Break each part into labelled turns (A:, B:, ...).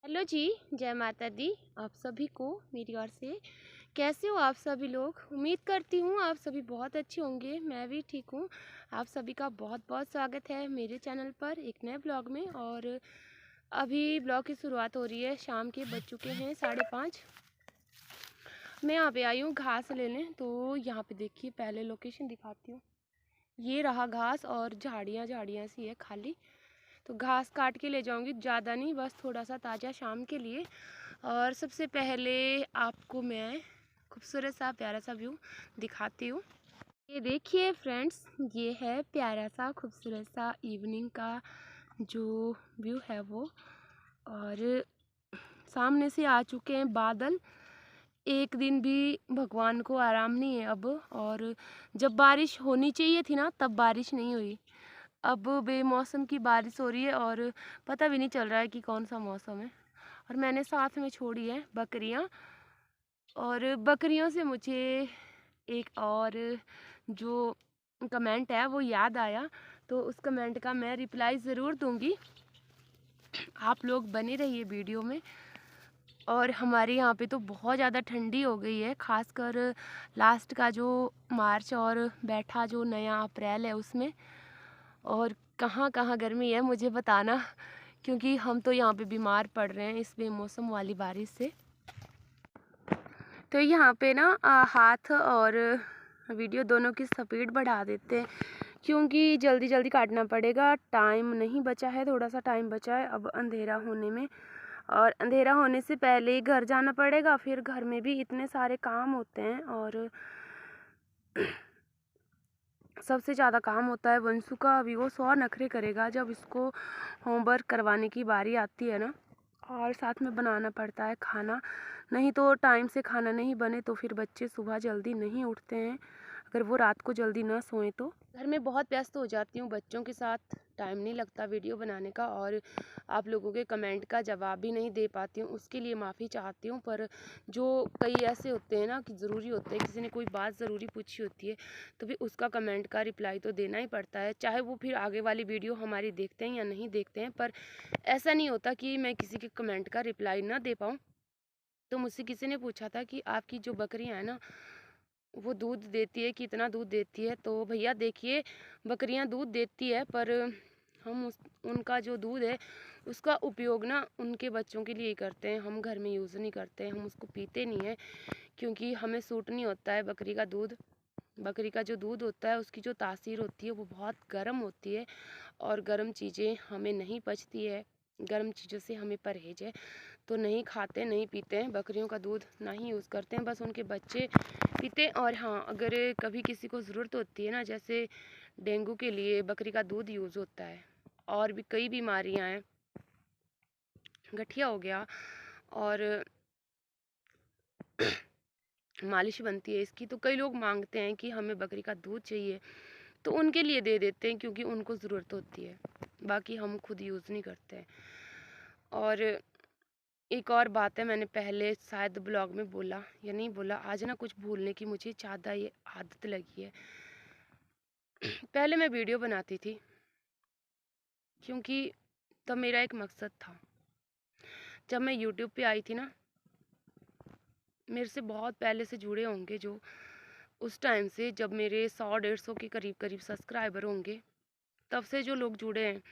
A: Hello जी। जय माता दी। आप सभी को मेरी ओर से। कैसे हो आप सभी लोग? उम्मीद करती हूँ आप सभी बहुत अच्छे होंगे। मैं भी ठीक हूँ। आप सभी का बहुत बहुत स्वागत है मेरे चैनल पर एक नए ब्लॉग में। और अभी ब्लॉग की शुरुआत हो रही है। शाम के बज चुके हैं 5:30। मैं यहाँ पे आई हूँ घास लेने। तो यहाँ पे देखिए, पहले लोकेशन दिखाती हूँ। ये रहा घास और झाड़ियाँ झाड़ियाँ सी है खाली। तो घास काट के ले जाऊंगी, ज़्यादा नहीं, बस थोड़ा सा ताज़ा शाम के लिए। और सबसे पहले आपको मैं खूबसूरत सा प्यारा सा व्यू दिखाती हूँ। ये देखिए फ्रेंड्स, ये है प्यारा सा खूबसूरत सा इवनिंग का जो व्यू है वो। और सामने से आ चुके हैं बादल। एक दिन भी भगवान को आराम नहीं है अब। और जब बारिश होनी चाहिए थी ना, तब बारिश नहीं हुई। अब बेमौसम की बारिश हो रही है और पता भी नहीं चल रहा है कि कौन सा मौसम है। और मैंने साथ में छोड़ी है बकरियां। और बकरियों से मुझे एक और जो कमेंट है वो याद आया। तो उस कमेंट का मैं रिप्लाई ज़रूर दूंगी। आप लोग बने रहिए वीडियो में। और हमारे यहाँ पे तो बहुत ज़्यादा ठंडी हो गई है, खासकर लास्ट का जो मार्च और बैठा जो नया अप्रैल है उसमें। और कहाँ कहाँ गर्मी है मुझे बताना, क्योंकि हम तो यहाँ पे बीमार पड़ रहे हैं इस बेमौसम वाली बारिश से। तो यहाँ पे ना हाथ और वीडियो दोनों की स्पीड बढ़ा देते हैं, क्योंकि जल्दी जल्दी काटना पड़ेगा। टाइम नहीं बचा है, थोड़ा सा टाइम बचा है अब अंधेरा होने में। और अंधेरा होने से पहले ही घर जाना पड़ेगा। फिर घर में भी इतने सारे काम होते हैं। और सबसे ज़्यादा काम होता है वंशु का। अभी वो 100 नखरे करेगा जब इसको होमवर्क करवाने की बारी आती है ना। और साथ में बनाना पड़ता है खाना, नहीं तो टाइम से खाना नहीं बने तो फिर बच्चे सुबह जल्दी नहीं उठते हैं, अगर वो रात को जल्दी ना सोएं तो। घर में बहुत व्यस्त हो जाती हूँ बच्चों के साथ, टाइम नहीं लगता वीडियो बनाने का। और आप लोगों के कमेंट का जवाब भी नहीं दे पाती हूँ, उसके लिए माफ़ी चाहती हूँ। पर जो कई ऐसे होते हैं ना कि ज़रूरी होते हैं, किसी ने कोई बात ज़रूरी पूछी होती है तो भी उसका कमेंट का रिप्लाई तो देना ही पड़ता है, चाहे वो फिर आगे वाली वीडियो हमारी देखते हैं या नहीं देखते हैं। पर ऐसा नहीं होता कि मैं किसी के कमेंट का रिप्लाई ना दे पाऊँ। तो मुझसे किसी ने पूछा था कि आपकी जो बकरियां हैं ना, वो दूध देती है, कितना दूध देती है? तो भैया देखिए, बकरियां दूध देती है, पर हम उनका जो दूध है उसका उपयोग ना उनके बच्चों के लिए ही करते हैं। हम घर में यूज़ नहीं करते हैं, हम उसको पीते नहीं हैं, क्योंकि हमें सूट नहीं होता है बकरी का दूध। बकरी का जो दूध होता है उसकी जो तासीर होती है वो बहुत गर्म होती है, और गर्म चीज़ें हमें नहीं पचती है, गर्म चीज़ों से हमें परहेज है। तो नहीं खाते, नहीं पीते हैं, बकरियों का दूध ना ही यूज़ करते हैं, बस उनके बच्चे पीते हैं। और हाँ, अगर कभी किसी को ज़रूरत होती है ना, जैसे डेंगू के लिए बकरी का दूध यूज़ होता है। और भी कई बीमारियां हैं, गठिया हो गया, और मालिश बनती है इसकी। तो कई लोग मांगते हैं कि हमें बकरी का दूध चाहिए, तो उनके लिए दे देते हैं, क्योंकि उनको ज़रूरत होती है। बाकी हम खुद यूज़ नहीं करते हैं। और एक और बात है, मैंने पहले शायद ब्लॉग में बोला या नहीं बोला, आज ना कुछ भूलने की मुझे ज़्यादा ये आदत लगी है। पहले मैं वीडियो बनाती थी, क्योंकि तब मेरा एक मकसद था। जब मैं यूट्यूब पे आई थी ना, मेरे से बहुत पहले से जुड़े होंगे जो, उस टाइम से जब मेरे 100-150 के करीब करीब सब्सक्राइबर होंगे, तब से जो लोग जुड़े हैं।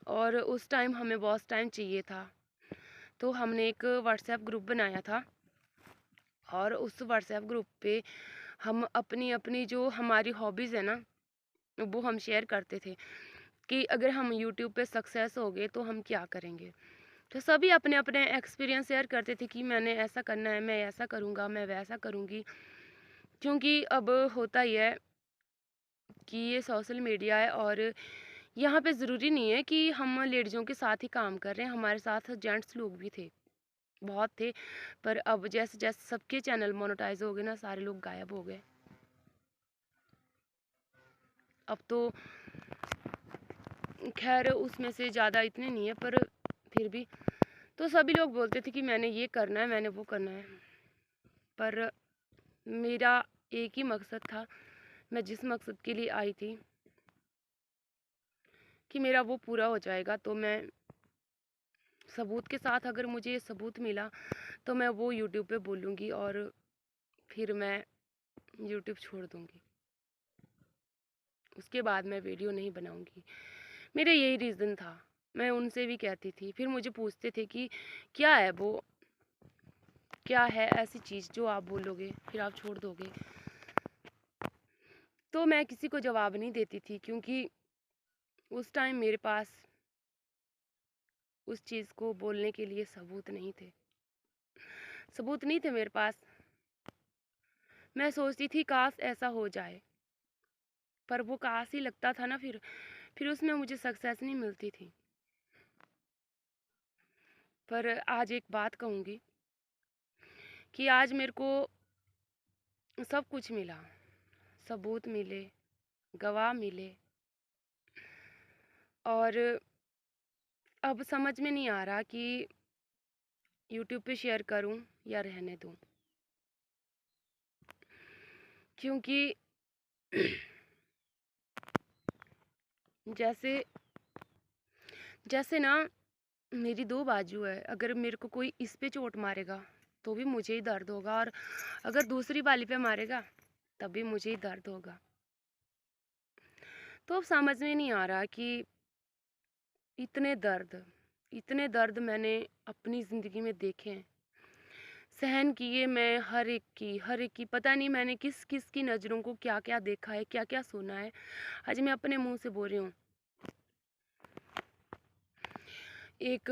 A: और उस टाइम हमें बहुत टाइम चाहिए था, तो हमने एक व्हाट्सएप ग्रुप बनाया था। और उस व्हाट्सएप ग्रुप पे हम अपनी अपनी जो हमारी हॉबीज़ है ना, वो हम शेयर करते थे कि अगर हम यूट्यूब पे सक्सेस हो गए तो हम क्या करेंगे। तो सभी अपने अपने एक्सपीरियंस शेयर करते थे कि मैंने ऐसा करना है, मैं ऐसा करूँगा, मैं वैसा करूँगी। क्योंकि अब होता ही है कि ये सोशल मीडिया है, और यहाँ पे ज़रूरी नहीं है कि हम लेडीज़ों के साथ ही काम कर रहे हैं, हमारे साथ जेंट्स लोग भी थे, बहुत थे। पर अब जैसे जैसे सबके चैनल मोनेटाइज हो गए ना, सारे लोग गायब हो गए। अब तो खैर उसमें से ज़्यादा इतने नहीं है, पर फिर भी तो सभी लोग बोलते थे कि मैंने ये करना है, मैंने वो करना है। पर मेरा एक ही मकसद था, मैं जिस मकसद के लिए आई थी कि मेरा वो पूरा हो जाएगा तो मैं सबूत के साथ अगर मुझे सबूत मिला तो मैं वो यूट्यूब पे बोलूँगी और फिर मैं यूट्यूब छोड़ दूँगी। उसके बाद मैं वीडियो नहीं बनाऊँगी। मेरा यही रीज़न था। मैं उनसे भी कहती थी, फिर मुझे पूछते थे कि क्या है वो, क्या है ऐसी चीज़ जो आप बोलोगे फिर आप छोड़ दोगे। तो मैं किसी को जवाब नहीं देती थी, क्योंकि उस टाइम मेरे पास उस चीज़ को बोलने के लिए सबूत नहीं थे, सबूत नहीं थे मेरे पास। मैं सोचती थी काश ऐसा हो जाए, पर वो काश ही लगता था ना, फिर उसमें मुझे सक्सेस नहीं मिलती थी। पर आज एक बात कहूँगी कि आज मेरे को सब कुछ मिला, सबूत मिले, गवाह मिले, और अब समझ में नहीं आ रहा कि यूट्यूब पे शेयर करूं या रहने दूं, क्योंकि जैसे जैसे ना मेरी दो बाजू है। अगर मेरे को कोई इस पे चोट मारेगा तो भी मुझे ही दर्द होगा, और अगर दूसरी वाली पे मारेगा तब भी मुझे ही दर्द होगा। तो अब समझ में नहीं आ रहा कि इतने दर्द मैंने अपनी ज़िंदगी में देखे हैं, सहन किए मैं हर एक की। पता नहीं मैंने किस किस की नज़रों को क्या क्या देखा है, क्या क्या सुना है। आज मैं अपने मुंह से बोल रही हूँ। एक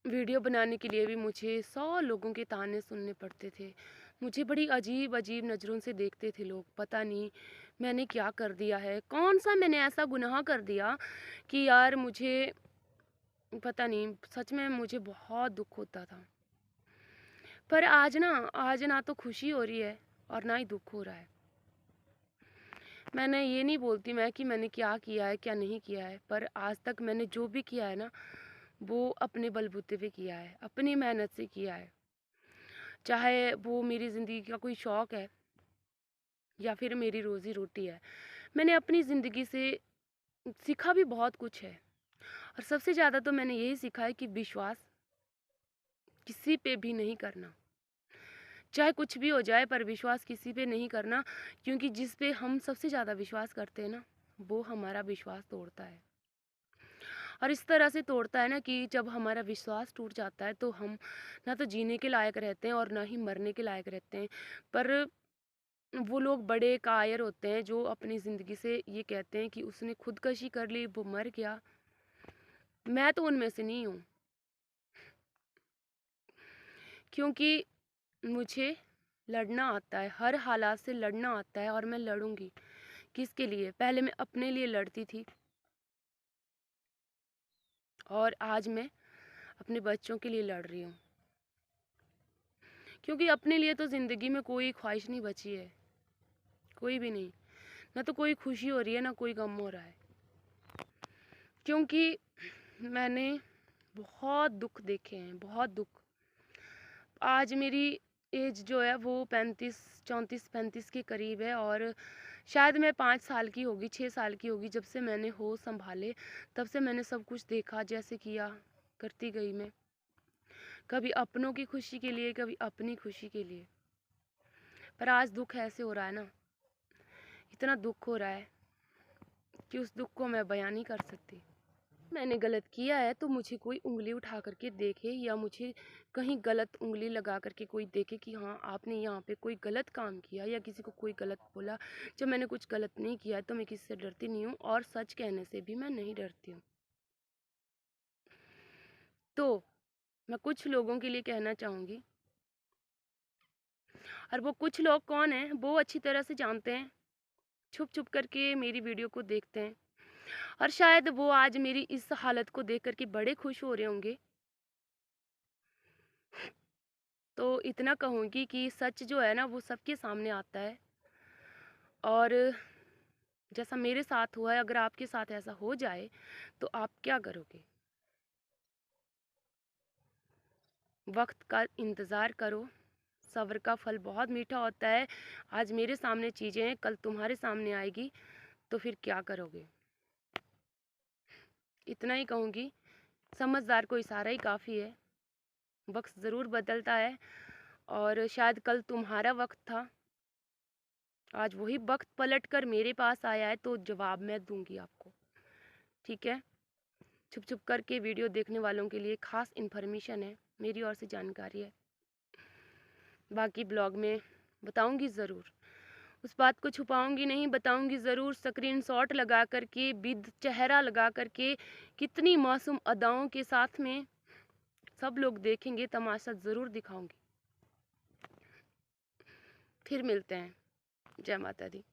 A: वीडियो बनाने के लिए भी मुझे 100 लोगों के ताने सुनने पड़ते थे। मुझे बड़ी अजीब अजीब नज़रों से देखते थे लोग। पता नहीं मैंने क्या कर दिया है, कौन सा मैंने ऐसा गुनाह कर दिया कि यार मुझे पता नहीं। सच में मुझे बहुत दुख होता था। पर आज ना तो खुशी हो रही है और ना ही दुख हो रहा है। मैंने ये नहीं बोलती मैं कि मैंने क्या किया है क्या नहीं किया है, पर आज तक मैंने जो भी किया है ना, वो अपने बलबूते पे किया है, अपनी मेहनत से किया है। चाहे वो मेरी ज़िंदगी का कोई शौक़ है या फिर मेरी रोज़ी रोटी है। मैंने अपनी ज़िंदगी से सीखा भी बहुत कुछ है, और सबसे ज़्यादा तो मैंने यही सीखा है कि विश्वास किसी पे भी नहीं करना। चाहे कुछ भी हो जाए, पर विश्वास किसी पे नहीं करना, क्योंकि जिस पे हम सबसे ज़्यादा विश्वास करते हैं ना, वो हमारा विश्वास तोड़ता है। और इस तरह से तोड़ता है ना कि जब हमारा विश्वास टूट जाता है तो हम ना तो जीने के लायक रहते हैं और ना ही मरने के लायक रहते हैं। पर वो लोग बड़े कायर होते हैं जो अपनी ज़िंदगी से ये कहते हैं कि उसने खुदकशी कर ली, वो मर गया। मैं तो उनमें से नहीं हूँ, क्योंकि मुझे लड़ना आता है, हर हालात से लड़ना आता है, और मैं लड़ूंगी। किसके लिए? पहले मैं अपने लिए लड़ती थी, और आज मैं अपने बच्चों के लिए लड़ रही हूँ, क्योंकि अपने लिए तो ज़िंदगी में कोई ख्वाहिश नहीं बची है, कोई भी नहीं। ना तो कोई खुशी हो रही है, ना कोई गम हो रहा है, क्योंकि मैंने बहुत दुख देखे हैं, बहुत दुख। आज मेरी एज जो है वो 34 के करीब है, और शायद मैं 5 साल की होगी, 6 साल की होगी जब से मैंने होश संभाले। तब से मैंने सब कुछ देखा, जैसे किया करती गई मैं, कभी अपनों की खुशी के लिए, कभी अपनी खुशी के लिए। पर आज दुख ऐसे हो रहा है ना, इतना दुख हो रहा है कि उस दुख को मैं बयान नहीं कर सकती। मैंने गलत किया है तो मुझे कोई उंगली उठा करके देखे, या मुझे कहीं गलत उंगली लगा करके कोई देखे कि हाँ आपने यहाँ पे कोई गलत काम किया, या किसी को कोई गलत बोला। जब मैंने कुछ गलत नहीं किया तो मैं किसी से डरती नहीं हूँ, और सच कहने से भी मैं नहीं डरती हूँ। तो मैं कुछ लोगों के लिए कहना चाहूँगी, और वो कुछ लोग कौन हैं वो अच्छी तरह से जानते हैं, छुप छुप करके मेरी वीडियो को देखते हैं, और शायद वो आज मेरी इस हालत को देख करके बड़े खुश हो रहे होंगे। तो इतना कहूँगी कि सच जो है ना वो सबके सामने आता है, और जैसा मेरे साथ हुआ है, अगर आपके साथ ऐसा हो जाए तो आप क्या करोगे? वक्त का इंतज़ार करो, सब्र का फल बहुत मीठा होता है। आज मेरे सामने चीज़ें हैं, कल तुम्हारे सामने आएगी, तो फिर क्या करोगे? इतना ही कहूँगी, समझदार को इशारा ही काफ़ी है। वक्त ज़रूर बदलता है और शायद कल तुम्हारा वक्त था, आज वही वक्त पलट कर मेरे पास आया है, तो जवाब मैं दूंगी आपको। ठीक है, छुप छुप करके वीडियो देखने वालों के लिए खास इन्फॉर्मेशन है, मेरी ओर से जानकारी है। बाकी ब्लॉग में बताऊंगी ज़रूर, उस बात को छुपाऊंगी नहीं, बताऊंगी ज़रूर। स्क्रीनशॉट लगा करके, विद चेहरा लगा करके, कितनी मासूम अदाओं के साथ में सब लोग देखेंगे, तमाशा ज़रूर दिखाऊंगी। फिर मिलते हैं। जय माता दी।